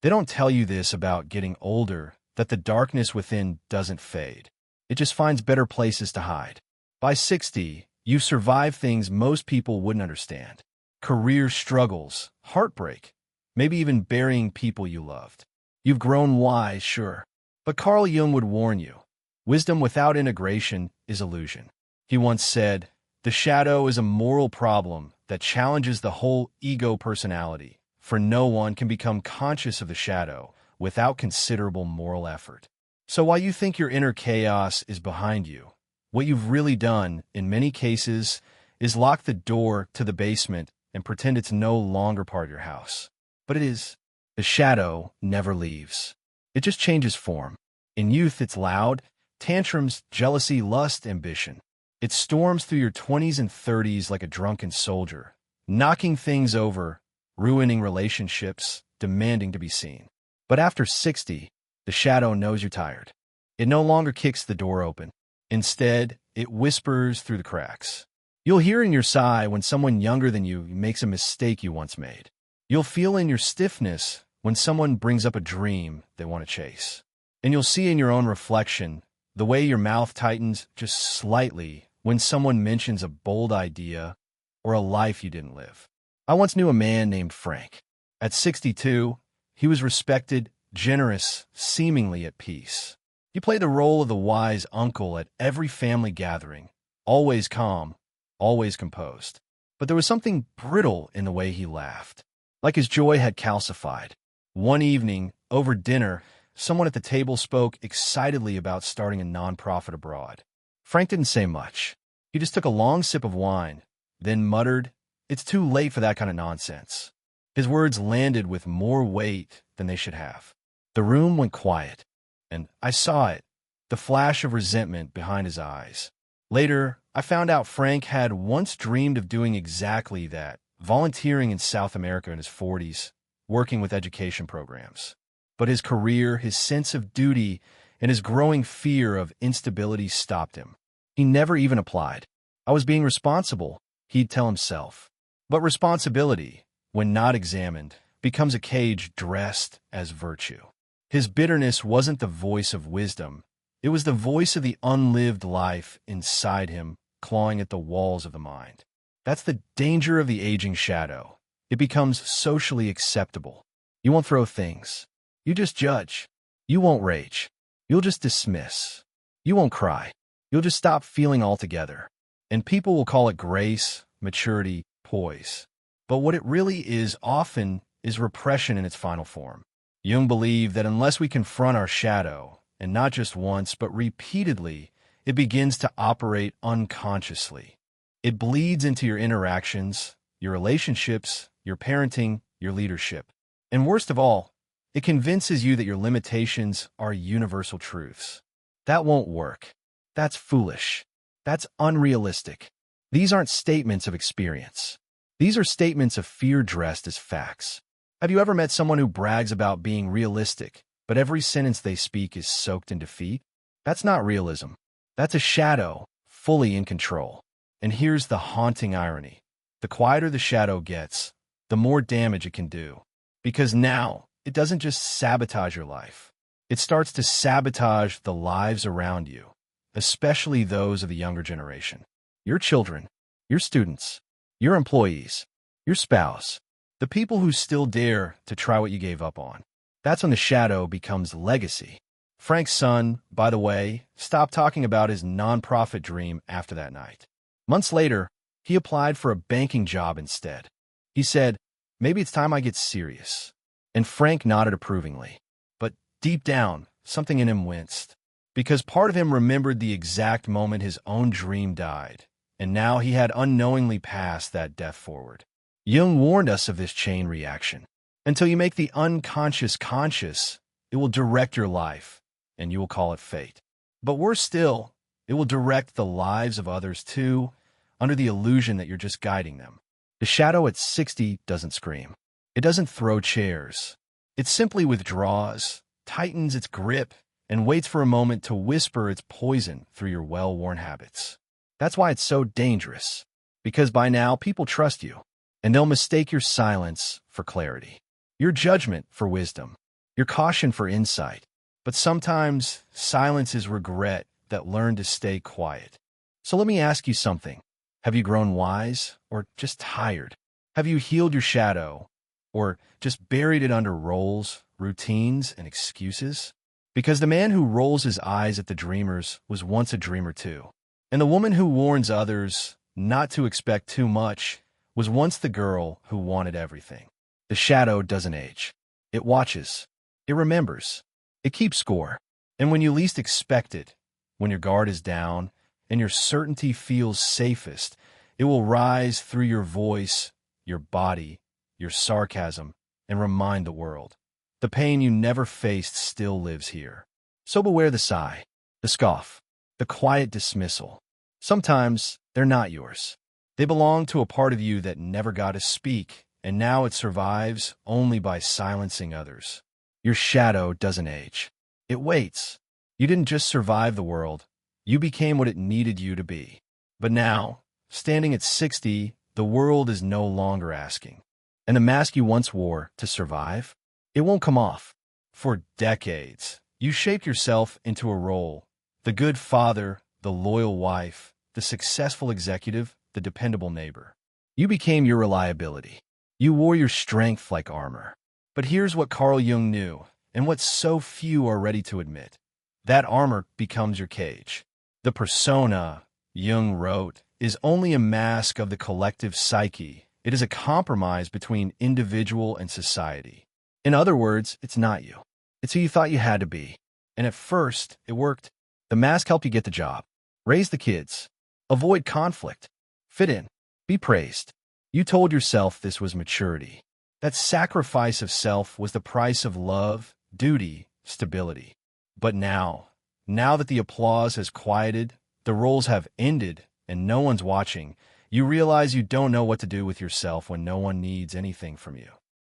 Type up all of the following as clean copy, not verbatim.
They don't tell you this about getting older, that the darkness within doesn't fade. It just finds better places to hide. By 60, you've survived things most people wouldn't understand. Career struggles, heartbreak, maybe even burying people you loved. You've grown wise, sure. But Carl Jung would warn you, wisdom without integration is illusion. He once said, the shadow is a moral problem that challenges the whole ego personality, for no one can become conscious of the shadow without considerable moral effort. So while you think your inner chaos is behind you, what you've really done, in many cases, is lock the door to the basement and pretend it's no longer part of your house. But it is. The shadow never leaves. It just changes form. In youth, it's loud, tantrums, jealousy, lust, ambition. It storms through your 20s and 30s like a drunken soldier, knocking things over, ruining relationships, demanding to be seen. But after 60, the shadow knows you're tired. It no longer kicks the door open. Instead, it whispers through the cracks. You'll hear in your sigh when someone younger than you makes a mistake you once made. You'll feel in your stiffness when someone brings up a dream they want to chase. And you'll see in your own reflection the way your mouth tightens just slightly when someone mentions a bold idea or a life you didn't live. I once knew a man named Frank. At 62, he was respected, generous, seemingly at peace. He played the role of the wise uncle at every family gathering, always calm, always composed. But there was something brittle in the way he laughed, like his joy had calcified. One evening, over dinner, someone at the table spoke excitedly about starting a nonprofit abroad. Frank didn't say much. He just took a long sip of wine, then muttered, "It's too late for that kind of nonsense." His words landed with more weight than they should have. The room went quiet, and I saw it, the flash of resentment behind his eyes. Later, I found out Frank had once dreamed of doing exactly that, volunteering in South America in his 40s, working with education programs. But his career, his sense of duty, and his growing fear of instability stopped him. He never even applied. I was being responsible, he'd tell himself. But responsibility, when not examined, becomes a cage dressed as virtue. His bitterness wasn't the voice of wisdom. It was the voice of the unlived life inside him, clawing at the walls of the mind. That's the danger of the aging shadow. It becomes socially acceptable. You won't throw things. You just judge. You won't rage. You'll just dismiss. You won't cry. You'll just stop feeling altogether. And people will call it grace, maturity, poise. But what it really is often is repression in its final form. Jung believed that unless we confront our shadow, and not just once, but repeatedly, it begins to operate unconsciously. It bleeds into your interactions, your relationships, your parenting, your leadership. And worst of all, it convinces you that your limitations are universal truths. That won't work. That's foolish. That's unrealistic. These aren't statements of experience. These are statements of fear dressed as facts. Have you ever met someone who brags about being realistic, but every sentence they speak is soaked in defeat? That's not realism. That's a shadow, fully in control. And here's the haunting irony. The quieter the shadow gets, the more damage it can do. Because now, it doesn't just sabotage your life. It starts to sabotage the lives around you, especially those of the younger generation. Your children, your students, your employees, your spouse, the people who still dare to try what you gave up on. That's when the shadow becomes legacy. Frank's son, by the way, stopped talking about his nonprofit dream after that night. Months later, he applied for a banking job instead. He said, "Maybe it's time I get serious." And Frank nodded approvingly. But deep down, something in him winced. Because part of him remembered the exact moment his own dream died, and now he had unknowingly passed that death forward. Jung warned us of this chain reaction. Until you make the unconscious conscious, it will direct your life, and you will call it fate. But worse still, it will direct the lives of others too, under the illusion that you're just guiding them. The shadow at 60 doesn't scream. It doesn't throw chairs. It simply withdraws, tightens its grip, and waits for a moment to whisper its poison through your well-worn habits. That's why it's so dangerous, because by now people trust you, and they'll mistake your silence for clarity, your judgment for wisdom, You're cautioned for insight. But sometimes silence is regret that learned to stay quiet. So let me ask you something. Have you grown wise or just tired? Have you healed your shadow or just buried it under roles, routines, and excuses? Because the man who rolls his eyes at the dreamers was once a dreamer too. And the woman who warns others not to expect too much was once the girl who wanted everything. The shadow doesn't age. It watches. It remembers. It keeps score. And when you least expect it, when your guard is down and your certainty feels safest, it will rise through your voice, your body, your sarcasm, and remind the world. The pain you never faced still lives here. So beware the sigh, the scoff, the quiet dismissal. Sometimes they're not yours. They belong to a part of you that never got to speak, and now it survives only by silencing others. Your shadow doesn't age. It waits. You didn't just survive the world. You became what it needed you to be. But now, standing at 60, the world is no longer asking. And the mask you once wore to survive, it won't come off. For decades, you shaped yourself into a role. The good father, the loyal wife, the successful executive, the dependable neighbor. You became your reliability. You wore your strength like armor. But here's what Carl Jung knew, and what so few are ready to admit. That armor becomes your cage. The persona, Jung wrote, is only a mask of the collective psyche. It is a compromise between individual and society. In other words, it's not you. It's who you thought you had to be. And at first, it worked. The mask helped you get the job, raise the kids, avoid conflict, fit in, be praised. You told yourself this was maturity. That sacrifice of self was the price of love, duty, stability. But now that the applause has quieted, the roles have ended, and no one's watching, you realize you don't know what to do with yourself when no one needs anything from you.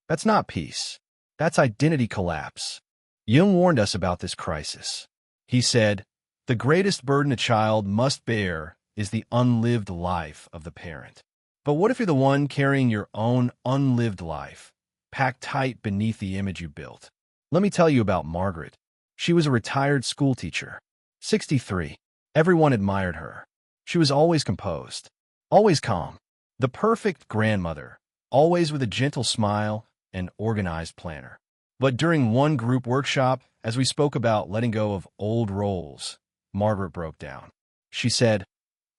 That's not peace. That's identity collapse. Jung warned us about this crisis. He said, "The greatest burden a child must bear is the unlived life of the parent." But what if you're the one carrying your own unlived life, packed tight beneath the image you built? Let me tell you about Margaret. She was a retired schoolteacher. 63. Everyone admired her. She was always composed, always calm. The perfect grandmother, always with a gentle smile and organized planner. But during one group workshop, as we spoke about letting go of old roles, Margaret broke down. She said,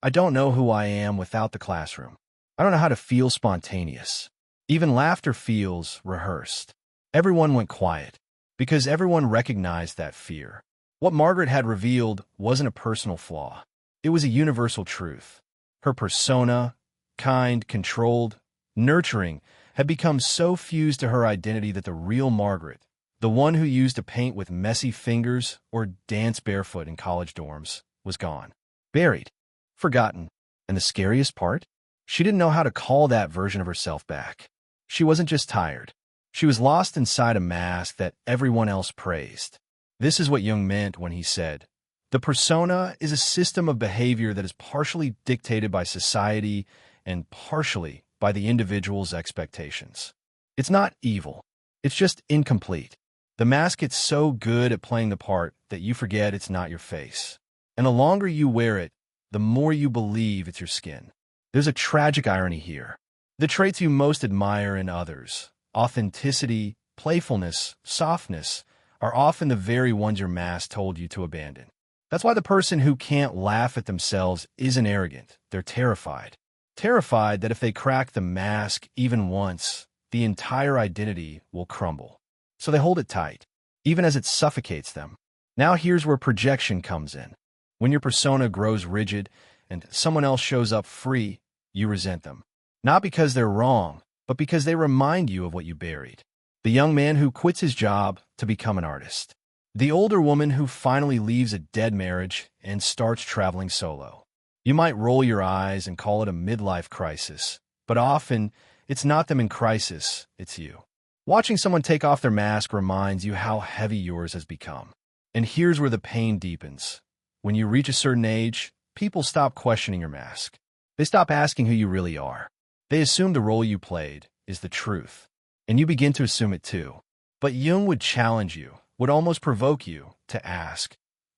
"I don't know who I am without the classroom. I don't know how to feel spontaneous. Even laughter feels rehearsed." Everyone went quiet, because everyone recognized that fear. What Margaret had revealed wasn't a personal flaw. It was a universal truth. Her persona, kind, controlled, nurturing, had become so fused to her identity that the real Margaret, the one who used to paint with messy fingers or dance barefoot in college dorms, was gone. Buried. Forgotten. And the scariest part? She didn't know how to call that version of herself back. She wasn't just tired. She was lost inside a mask that everyone else praised. This is what Jung meant when he said, "The persona is a system of behavior that is partially dictated by society and partially by the individual's expectations." It's not evil. It's just incomplete. The mask gets so good at playing the part that you forget it's not your face. And the longer you wear it, the more you believe it's your skin. There's a tragic irony here. The traits you most admire in others, authenticity, playfulness, softness, are often the very ones your mask told you to abandon. That's why the person who can't laugh at themselves isn't arrogant. They're terrified. Terrified that if they crack the mask even once, the entire identity will crumble. So they hold it tight, even as it suffocates them. Now here's where projection comes in. When your persona grows rigid and someone else shows up free, you resent them. Not because they're wrong, but because they remind you of what you buried. The young man who quits his job to become an artist. The older woman who finally leaves a dead marriage and starts traveling solo. You might roll your eyes and call it a midlife crisis, but often it's not them in crisis, it's you. Watching someone take off their mask reminds you how heavy yours has become. And here's where the pain deepens. When you reach a certain age, people stop questioning your mask. They stop asking who you really are. They assume the role you played is the truth. And you begin to assume it too. But Jung would challenge you, would almost provoke you to ask,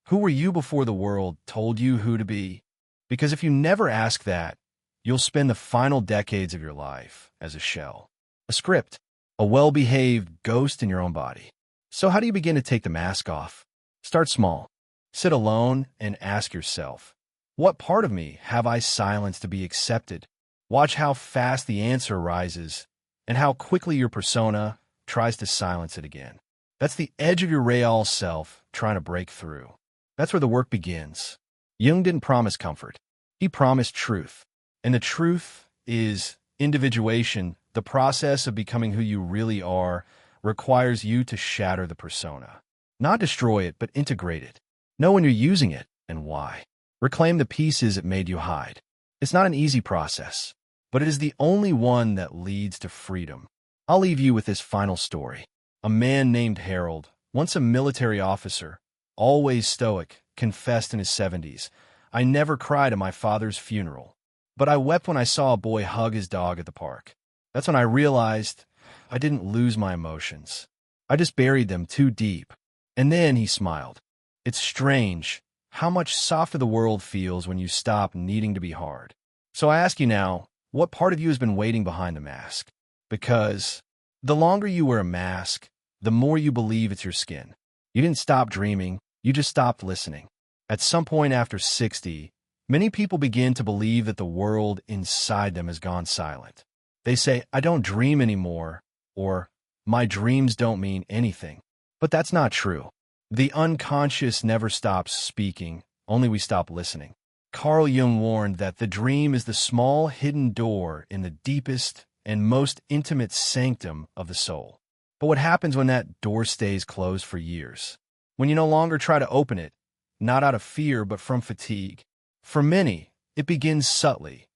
who were you before the world told you who to be? Because if you never ask that, you'll spend the final decades of your life as a shell, a script, a well-behaved ghost in your own body. So how do you begin to take the mask off? Start small. Sit alone and ask yourself, what part of me have I silenced to be accepted? Watch how fast the answer rises and how quickly your persona tries to silence it again. That's the edge of your real self trying to break through. That's where the work begins. Jung didn't promise comfort. He promised truth. And the truth is individuation. The process of becoming who you really are requires you to shatter the persona. Not destroy it, but integrate it. Know when you're using it and why. Reclaim the pieces it made you hide. It's not an easy process, but it is the only one that leads to freedom. I'll leave you with this final story. A man named Harold, once a military officer, always stoic, confessed in his 70s, "I never cried at my father's funeral, but I wept when I saw a boy hug his dog at the park. That's when I realized I didn't lose my emotions. I just buried them too deep." And then he smiled. It's strange how much softer the world feels when you stop needing to be hard. So I ask you now, what part of you has been waiting behind the mask? Because the longer you wear a mask, the more you believe it's your skin. You didn't stop dreaming, you just stopped listening. At some point after 60, many people begin to believe that the world inside them has gone silent. They say, "I don't dream anymore," or "My dreams don't mean anything." But that's not true. The unconscious never stops speaking, only we stop listening. Carl Jung warned that the dream is the small hidden door in the deepest and most intimate sanctum of the soul. But what happens when that door stays closed for years? When you no longer try to open it, not out of fear but from fatigue? For many, it begins subtly,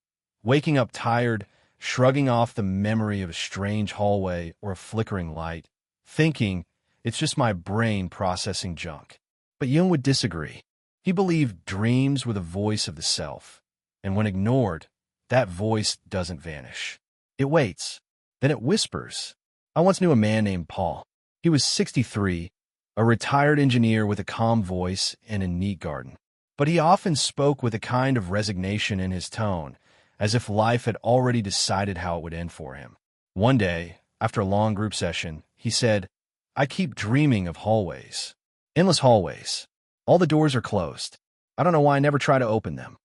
waking up tired, shrugging off the memory of a strange hallway or a flickering light, thinking, "It's just my brain processing junk." But Jung would disagree. He believed dreams were the voice of the self, and when ignored, that voice doesn't vanish. It waits, then it whispers. I once knew a man named Paul. He was 63, a retired engineer with a calm voice and a neat garden. But he often spoke with a kind of resignation in his tone, as if life had already decided how it would end for him. One day, after a long group session, he said, "I keep dreaming of hallways. Endless hallways. All the doors are closed. I don't know why I never try to open them."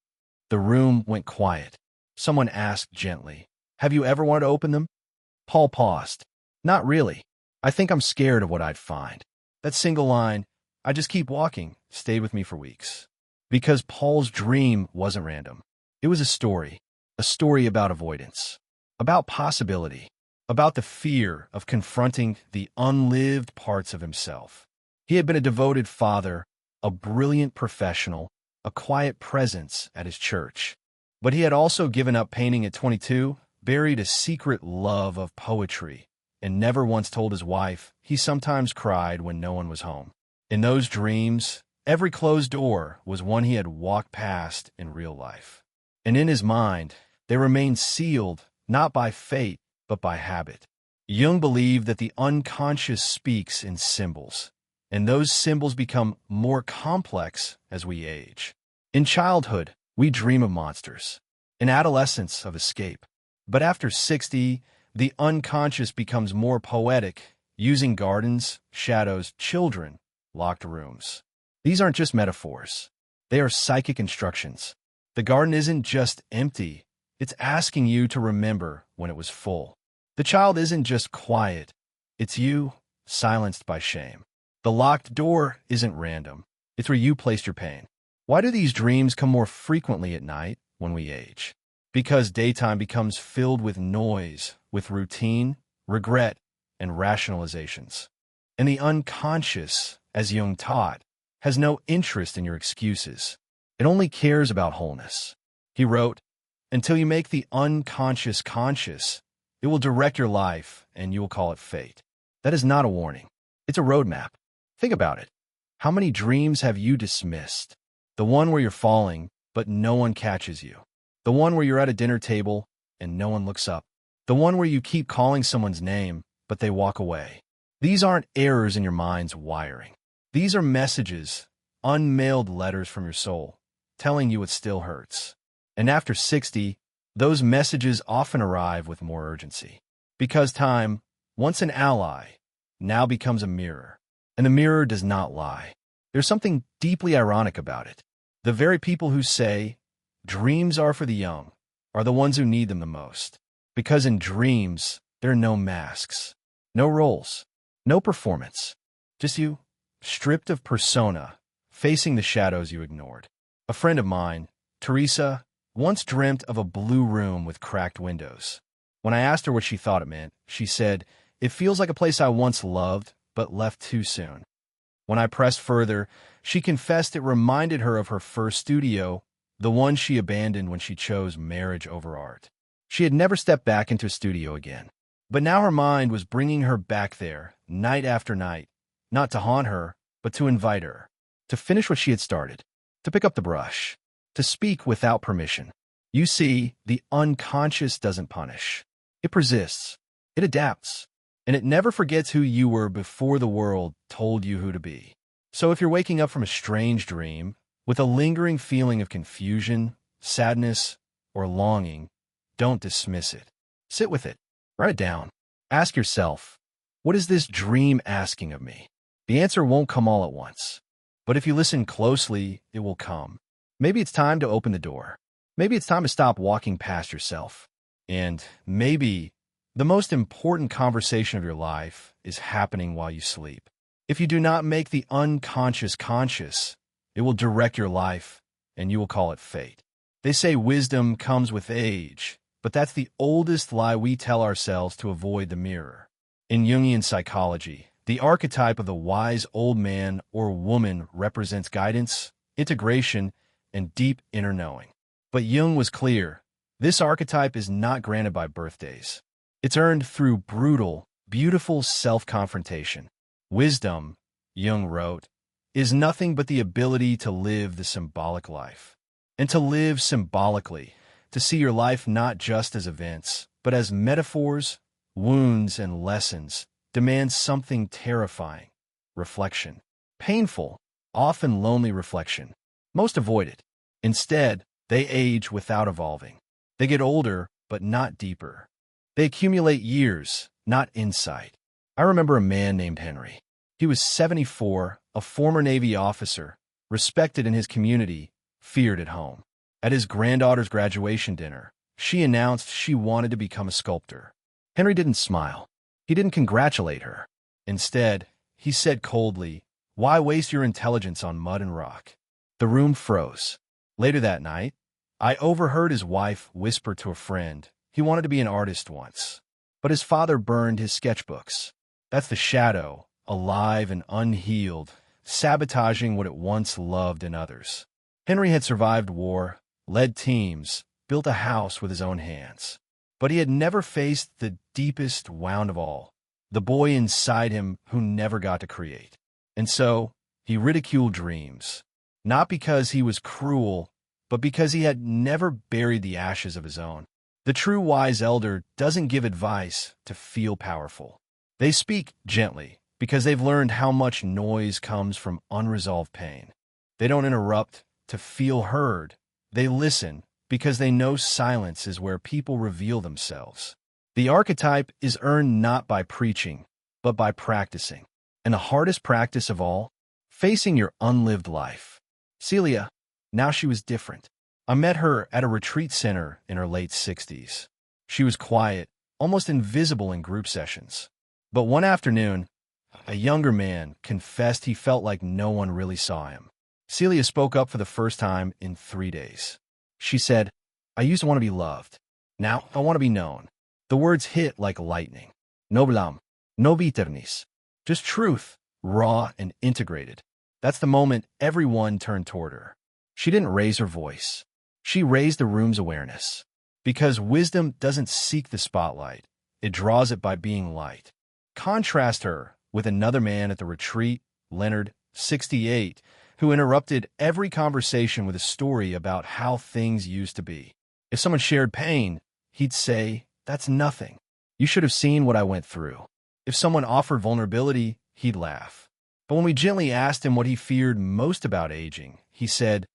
The room went quiet. Someone asked gently, "Have you ever wanted to open them?" Paul paused. "Not really. I think I'm scared of what I'd find." That single line, "I just keep walking," stayed with me for weeks. Because Paul's dream wasn't random. It was a story about avoidance, about possibility, about the fear of confronting the unlived parts of himself. He had been a devoted father, a brilliant professional, a quiet presence at his church. But he had also given up painting at 22, buried a secret love of poetry, and never once told his wife he sometimes cried when no one was home. In those dreams, every closed door was one he had walked past in real life. And in his mind, they remained sealed not by fate, but by habit. Jung believed that the unconscious speaks in symbols, and those symbols become more complex as we age. In childhood, we dream of monsters. In adolescence, of escape. But after 60, the unconscious becomes more poetic, using gardens, shadows, children, locked rooms. These aren't just metaphors. They are psychic instructions. The garden isn't just empty. It's asking you to remember when it was full. The child isn't just quiet. It's you, silenced by shame. The locked door isn't random. It's where you placed your pain. Why do these dreams come more frequently at night when we age? Because daytime becomes filled with noise, with routine, regret, and rationalizations. And the unconscious, as Jung taught, has no interest in your excuses. It only cares about wholeness. He wrote, "Until you make the unconscious conscious, it will direct your life, and you will call it fate." That is not a warning. It's a roadmap. Think about it. How many dreams have you dismissed? The one where you're falling, but no one catches you. The one where you're at a dinner table, and no one looks up. The one where you keep calling someone's name, but they walk away. These aren't errors in your mind's wiring. These are messages, unmailed letters from your soul, telling you it still hurts. And after 60, those messages often arrive with more urgency. Because time, once an ally, now becomes a mirror. And the mirror does not lie. There's something deeply ironic about it. The very people who say, dreams are for the young, are the ones who need them the most. Because in dreams, there are no masks, no roles, no performance. Just you, stripped of persona, facing the shadows you ignored. A friend of mine, Teresa, once dreamt of a blue room with cracked windows. When I asked her what she thought it meant, she said, "It feels like a place I once loved, but left too soon." When I pressed further, she confessed it reminded her of her first studio, the one she abandoned when she chose marriage over art. She had never stepped back into a studio again. But now her mind was bringing her back there, night after night, not to haunt her, but to invite her, to finish what she had started, to pick up the brush, to speak without permission. You see, the unconscious doesn't punish. It persists, it adapts, and it never forgets who you were before the world told you who to be. So if you're waking up from a strange dream, with a lingering feeling of confusion, sadness, or longing, don't dismiss it. Sit with it. Write it down. Ask yourself, what is this dream asking of me? The answer won't come all at once. But if you listen closely, it will come. Maybe it's time to open the door. Maybe it's time to stop walking past yourself. And maybe the most important conversation of your life is happening while you sleep. If you do not make the unconscious conscious, it will direct your life, and you will call it fate. They say wisdom comes with age, but that's the oldest lie we tell ourselves to avoid the mirror. In Jungian psychology, the archetype of the wise old man or woman represents guidance, integration, and deep inner knowing. But Jung was clear, this archetype is not granted by birthdays. It's earned through brutal, beautiful self-confrontation. Wisdom, Jung wrote, is nothing but the ability to live the symbolic life. And to live symbolically, to see your life not just as events, but as metaphors, wounds, and lessons, demands something terrifying. Reflection. Painful, often lonely reflection. Most avoid it. Instead, they age without evolving. They get older, but not deeper. They accumulate years, not insight. I remember a man named Henry. He was 74, a former Navy officer, respected in his community, feared at home. At his granddaughter's graduation dinner, she announced she wanted to become a sculptor. Henry didn't smile. He didn't congratulate her. Instead, he said coldly, "Why waste your intelligence on mud and rock?" The room froze. Later that night, I overheard his wife whisper to a friend he wanted to be an artist once. But his father burned his sketchbooks. That's the shadow, alive and unhealed, sabotaging what it once loved in others. Henry had survived war, led teams, built a house with his own hands. But he had never faced the deepest wound of all, the boy inside him who never got to create. And so, he ridiculed dreams, not because he was cruel, but because he had never buried the ashes of his own. The true wise elder doesn't give advice to feel powerful. They speak gently because they've learned how much noise comes from unresolved pain. They don't interrupt to feel heard. They listen because they know silence is where people reveal themselves. The archetype is earned not by preaching, but by practicing. And the hardest practice of all, facing your unlived life. Celia, now she was different. I met her at a retreat center in her late 60s. She was quiet, almost invisible in group sessions. But one afternoon, a younger man confessed he felt like no one really saw him. Celia spoke up for the first time in 3 days. She said, "I used to want to be loved. Now I want to be known." The words hit like lightning. No blam, no bitterness. Just truth, raw and integrated. That's the moment everyone turned toward her. She didn't raise her voice. She raised the room's awareness. Because wisdom doesn't seek the spotlight. It draws it by being light. Contrast her with another man at the retreat, Leonard, 68, who interrupted every conversation with a story about how things used to be. If someone shared pain, he'd say, "That's nothing. You should have seen what I went through." If someone offered vulnerability, he'd laugh. But when we gently asked him what he feared most about aging, he said,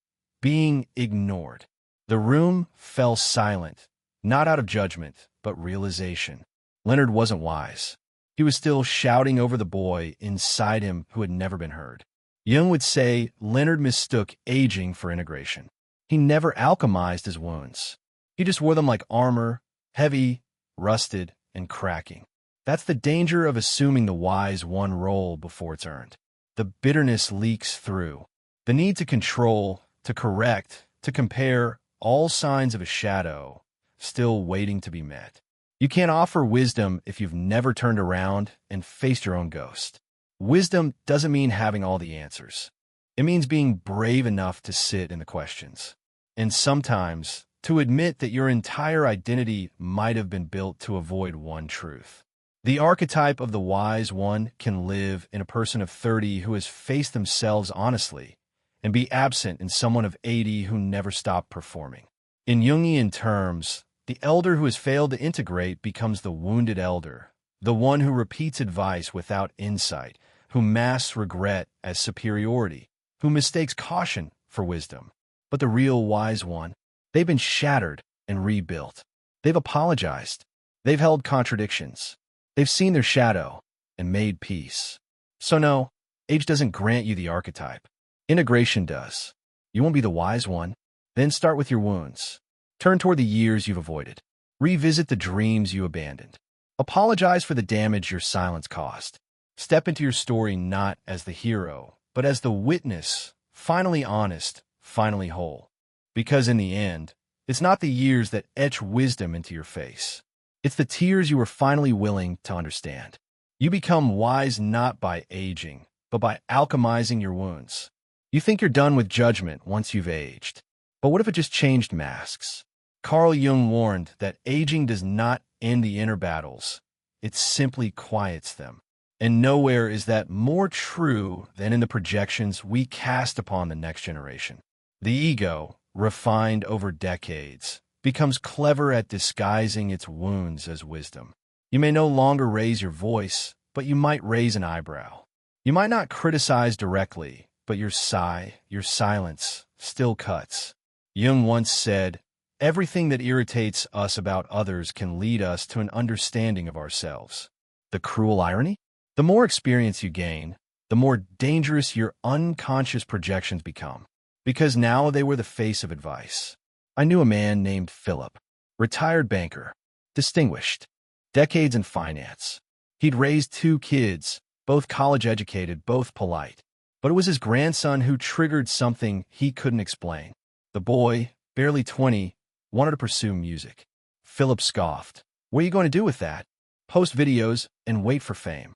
being ignored. The room fell silent, not out of judgment, but realization. Leonard wasn't wise. He was still shouting over the boy inside him who had never been heard. Jung would say Leonard mistook aging for integration. He never alchemized his wounds. He just wore them like armor, heavy, rusted, and cracking. That's the danger of assuming the wise one role before it's earned. The bitterness leaks through. The need to control, to correct, to compare, all signs of a shadow, still waiting to be met. You can't offer wisdom if you've never turned around and faced your own ghost. Wisdom doesn't mean having all the answers. It means being brave enough to sit in the questions. And sometimes, to admit that your entire identity might have been built to avoid one truth. The archetype of the wise one can live in a person of 30 who has faced themselves honestly, and be absent in someone of 80 who never stopped performing. In Jungian terms, the elder who has failed to integrate becomes the wounded elder, the one who repeats advice without insight, who masks regret as superiority, who mistakes caution for wisdom. But the real wise one, they've been shattered and rebuilt. They've apologized. They've held contradictions. They've seen their shadow and made peace. So no, age doesn't grant you the archetype. Integration does. You won't be the wise one. Then start with your wounds. Turn toward the years you've avoided. Revisit the dreams you abandoned. Apologize for the damage your silence caused. Step into your story not as the hero, but as the witness, finally honest, finally whole. Because in the end, it's not the years that etch wisdom into your face. It's the tears you were finally willing to understand. You become wise not by aging, but by alchemizing your wounds. You think you're done with judgment once you've aged. But what if it just changed masks? Carl Jung warned that aging does not end the inner battles. It simply quiets them. And nowhere is that more true than in the projections we cast upon the next generation. The ego, refined over decades, becomes clever at disguising its wounds as wisdom. You may no longer raise your voice, but you might raise an eyebrow. You might not criticize directly, but your sigh, your silence, still cuts. Jung once said, everything that irritates us about others can lead us to an understanding of ourselves. The cruel irony? The more experience you gain, the more dangerous your unconscious projections become, because now they were the face of advice. I knew a man named Philip, retired banker, distinguished, decades in finance. He'd raised 2 kids, both college-educated, both polite. But it was his grandson who triggered something he couldn't explain. The boy, barely 20, wanted to pursue music. Philip scoffed. What are you going to do with that? Post videos and wait for fame.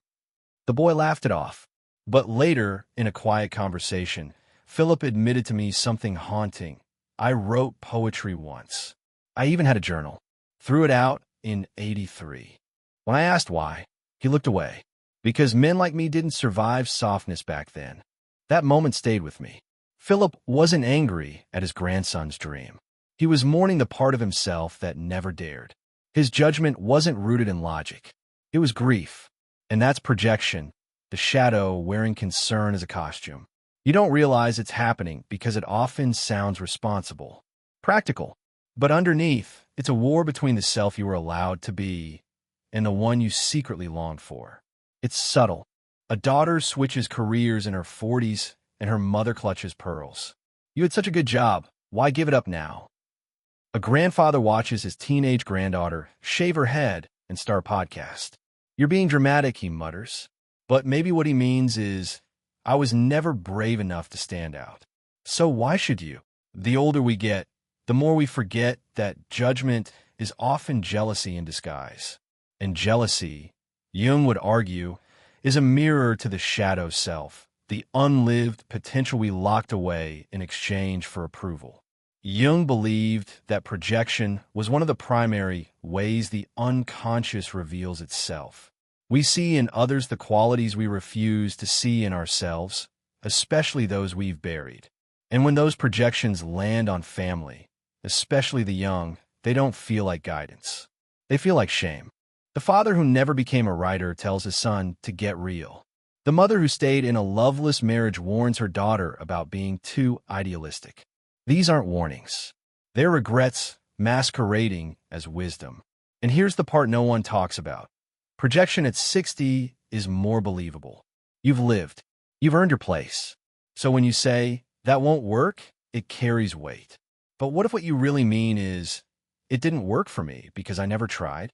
The boy laughed it off. But later, in a quiet conversation, Philip admitted to me something haunting. I wrote poetry once. I even had a journal. Threw it out in '83. When I asked why, he looked away. Because men like me didn't survive softness back then. That moment stayed with me. Philip wasn't angry at his grandson's dream. He was mourning the part of himself that never dared. His judgment wasn't rooted in logic. It was grief. And that's projection, the shadow wearing concern as a costume. You don't realize it's happening because it often sounds responsible, practical. But underneath, it's a war between the self you were allowed to be and the one you secretly longed for. It's subtle. A daughter switches careers in her 40s and her mother clutches pearls. You had such a good job. Why give it up now? A grandfather watches his teenage granddaughter shave her head and start a podcast. You're being dramatic, he mutters. But maybe what he means is, I was never brave enough to stand out. So why should you? The older we get, the more we forget that judgment is often jealousy in disguise. And jealousy, Jung would argue, is a mirror to the shadow self, the unlived potential we locked away in exchange for approval. Jung believed that projection was one of the primary ways the unconscious reveals itself. We see in others the qualities we refuse to see in ourselves, especially those we've buried. And when those projections land on family, especially the young, they don't feel like guidance. They feel like shame. The father who never became a writer tells his son to get real. The mother who stayed in a loveless marriage warns her daughter about being too idealistic. These aren't warnings. They're regrets masquerading as wisdom. And here's the part no one talks about. Projection at 60 is more believable. You've lived. You've earned your place. So when you say, that won't work, it carries weight. But what if what you really mean is, it didn't work for me because I never tried?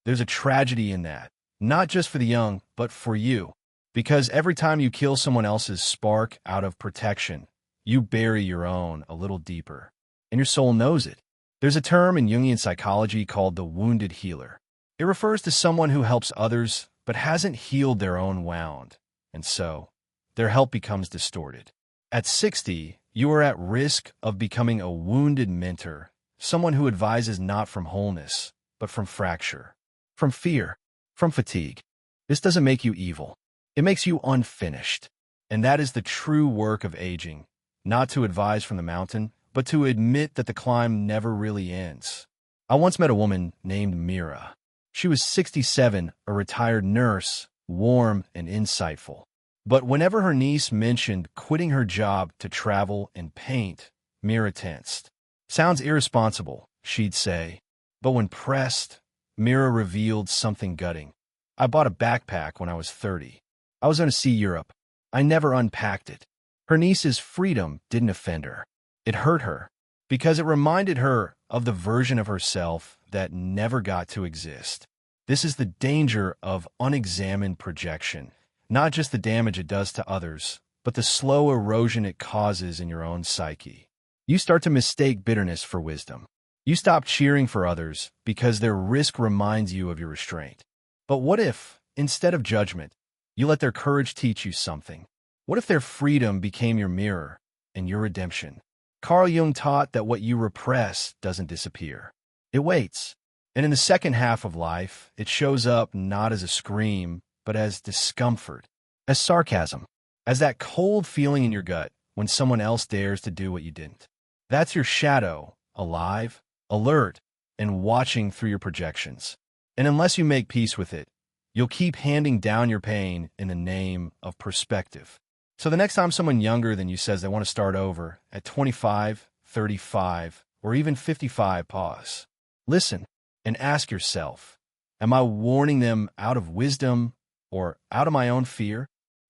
There's a tragedy in that, not just for the young, but for you. Because every time you kill someone else's spark out of protection, you bury your own a little deeper. And your soul knows it. There's a term in Jungian psychology called the wounded healer. It refers to someone who helps others but hasn't healed their own wound, and so their help becomes distorted. At 60, you are at risk of becoming a wounded mentor, someone who advises not from wholeness, but from fracture, from fear, from fatigue. This doesn't make you evil. It makes you unfinished. And that is the true work of aging, not to advise from the mountain, but to admit that the climb never really ends. I once met a woman named Mira. She was 67, a retired nurse, warm and insightful. But whenever her niece mentioned quitting her job to travel and paint, Mira tensed. Sounds irresponsible, she'd say. But when pressed, Mira revealed something gutting. I bought a backpack when I was 30. I was going to see Europe. I never unpacked it. Her niece's freedom didn't offend her. It hurt her, because it reminded her of the version of herself that never got to exist. This is the danger of unexamined projection, not just the damage it does to others, but the slow erosion it causes in your own psyche. You start to mistake bitterness for wisdom. You stop cheering for others because their risk reminds you of your restraint. But what if, instead of judgment, you let their courage teach you something? What if their freedom became your mirror and your redemption? Carl Jung taught that what you repress doesn't disappear. It waits. And in the second half of life, it shows up not as a scream, but as discomfort, as sarcasm, as that cold feeling in your gut when someone else dares to do what you didn't. That's your shadow, alive, alert, and watching through your projections. And unless you make peace with it, you'll keep handing down your pain in the name of perspective. So the next time someone younger than you says they want to start over, at 25, 35, or even 55, pause. Listen and ask yourself, am I warning them out of wisdom or out of my own fear?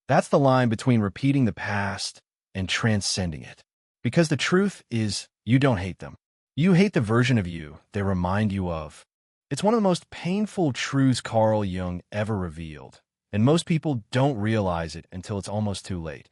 That's the line between repeating the past and transcending it. Because the truth is, you don't hate them. You hate the version of you they remind you of. It's one of the most painful truths Carl Jung ever revealed, and most people don't realize it until it's almost too late.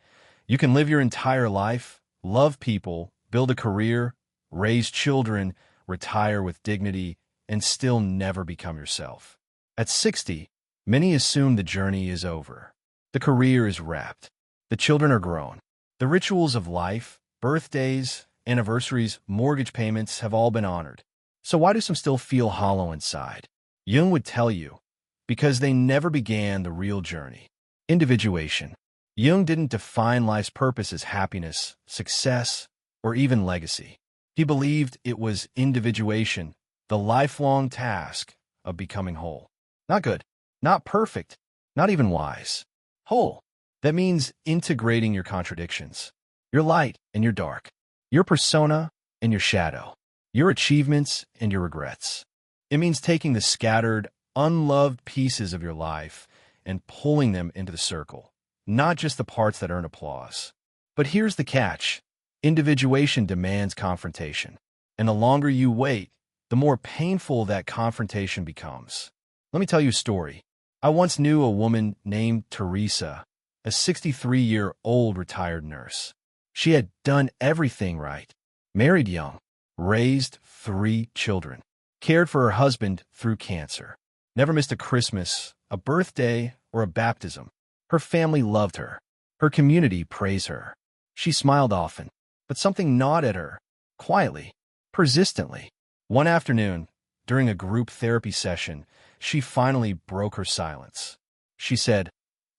You can live your entire life, love people, build a career, raise children, retire with dignity, and still never become yourself. At 60, many assume the journey is over. The career is wrapped. The children are grown. The rituals of life, birthdays, anniversaries, mortgage payments have all been honored. So why do some still feel hollow inside? Jung would tell you, because they never began the real journey. Individuation. Jung didn't define life's purpose as happiness, success, or even legacy. He believed it was individuation, the lifelong task of becoming whole. Not good, not perfect, not even wise. Whole. That means integrating your contradictions, your light and your dark, your persona and your shadow, your achievements and your regrets. It means taking the scattered, unloved pieces of your life and pulling them into the circle, not just the parts that earn applause. But here's the catch. Individuation demands confrontation, and the longer you wait, the more painful that confrontation becomes. Let me tell you a story. I once knew a woman named Teresa, a 63-year-old retired nurse. She had done everything right. Married young, raised 3 children, cared for her husband through cancer, never missed a Christmas, a birthday, or a baptism. Her family loved her. Her community praised her. She smiled often, but something gnawed at her, quietly, persistently. One afternoon, during a group therapy session, she finally broke her silence. She said,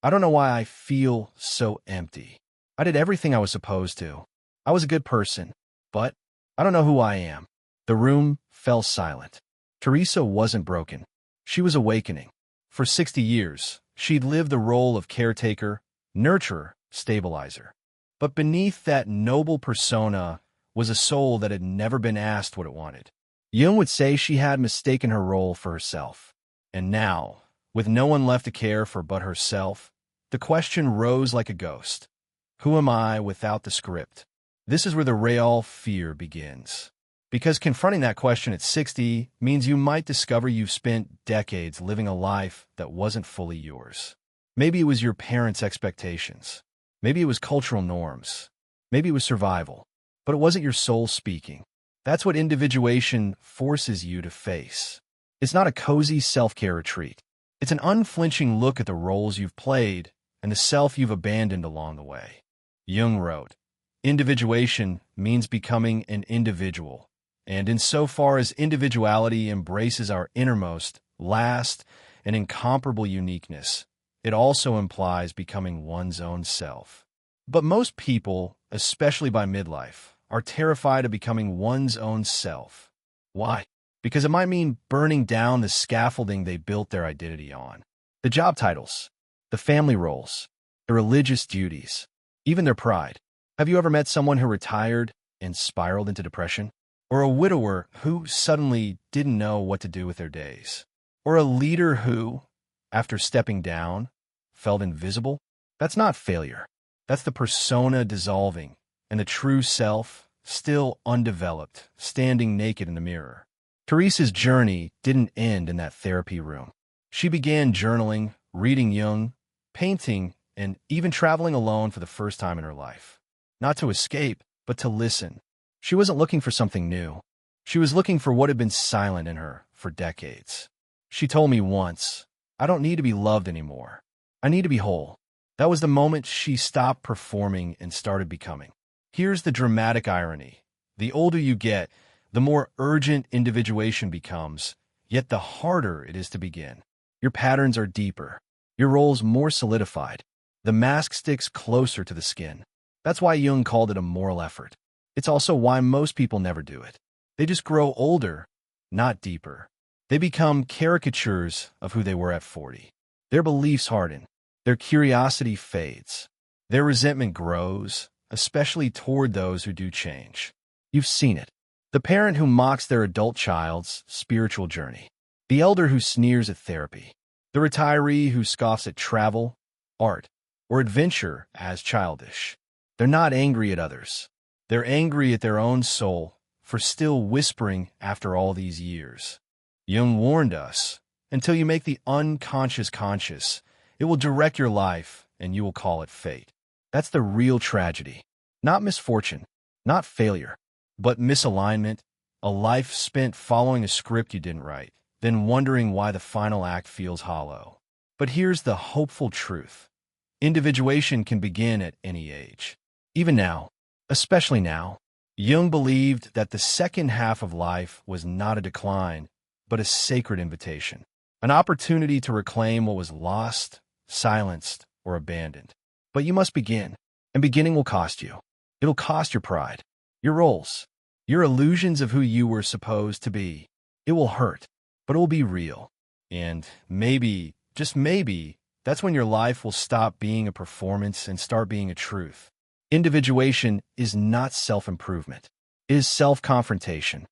"I don't know why I feel so empty. I did everything I was supposed to. I was a good person, but I don't know who I am." The room fell silent. Teresa wasn't broken. She was awakening. For 60 years, she'd lived the role of caretaker, nurturer, stabilizer. But beneath that noble persona was a soul that had never been asked what it wanted. Jung would say she had mistaken her role for herself. And now, with no one left to care for but herself, the question rose like a ghost. Who am I without the script? This is where the real fear begins. Because confronting that question at 60 means you might discover you've spent decades living a life that wasn't fully yours. Maybe it was your parents' expectations. Maybe it was cultural norms. Maybe it was survival. But it wasn't your soul speaking. That's what individuation forces you to face. It's not a cozy self-care retreat. It's an unflinching look at the roles you've played and the self you've abandoned along the way. Jung wrote, "Individuation means becoming an individual. And insofar as individuality embraces our innermost, last, and incomparable uniqueness, it also implies becoming one's own self." But most people, especially by midlife, are terrified of becoming one's own self. Why? Because it might mean burning down the scaffolding they built their identity on. The job titles, the family roles, the religious duties, even their pride. Have you ever met someone who retired and spiraled into depression? Or a widower who suddenly didn't know what to do with their days? Or a leader who, after stepping down, felt invisible? That's not failure. That's the persona dissolving, and the true self, still undeveloped, standing naked in the mirror. Teresa's journey didn't end in that therapy room. She began journaling, reading Jung, painting, and even traveling alone for the first time in her life. Not to escape, but to listen. She wasn't looking for something new. She was looking for what had been silent in her for decades. She told me once, "I don't need to be loved anymore. I need to be whole." That was the moment she stopped performing and started becoming. Here's the dramatic irony. The older you get, the more urgent individuation becomes, yet the harder it is to begin. Your patterns are deeper. Your roles more solidified. The mask sticks closer to the skin. That's why Jung called it a moral effort. It's also why most people never do it. They just grow older, not deeper. They become caricatures of who they were at 40. Their beliefs harden. Their curiosity fades. Their resentment grows, especially toward those who do change. You've seen it. The parent who mocks their adult child's spiritual journey. The elder who sneers at therapy. The retiree who scoffs at travel, art, or adventure as childish. They're not angry at others. They're angry at their own soul for still whispering after all these years. Jung warned us, until you make the unconscious conscious, it will direct your life and you will call it fate. That's the real tragedy. Not misfortune, not failure, but misalignment, a life spent following a script you didn't write, then wondering why the final act feels hollow. But here's the hopeful truth. Individuation can begin at any age. Even now, especially now, Jung believed that the second half of life was not a decline, but a sacred invitation, an opportunity to reclaim what was lost, silenced, or abandoned. But you must begin, and beginning will cost you. It'll cost your pride, your roles, your illusions of who you were supposed to be. It will hurt, but it will be real. And maybe, just maybe, that's when your life will stop being a performance and start being a truth. Individuation is not self-improvement. It is self-confrontation.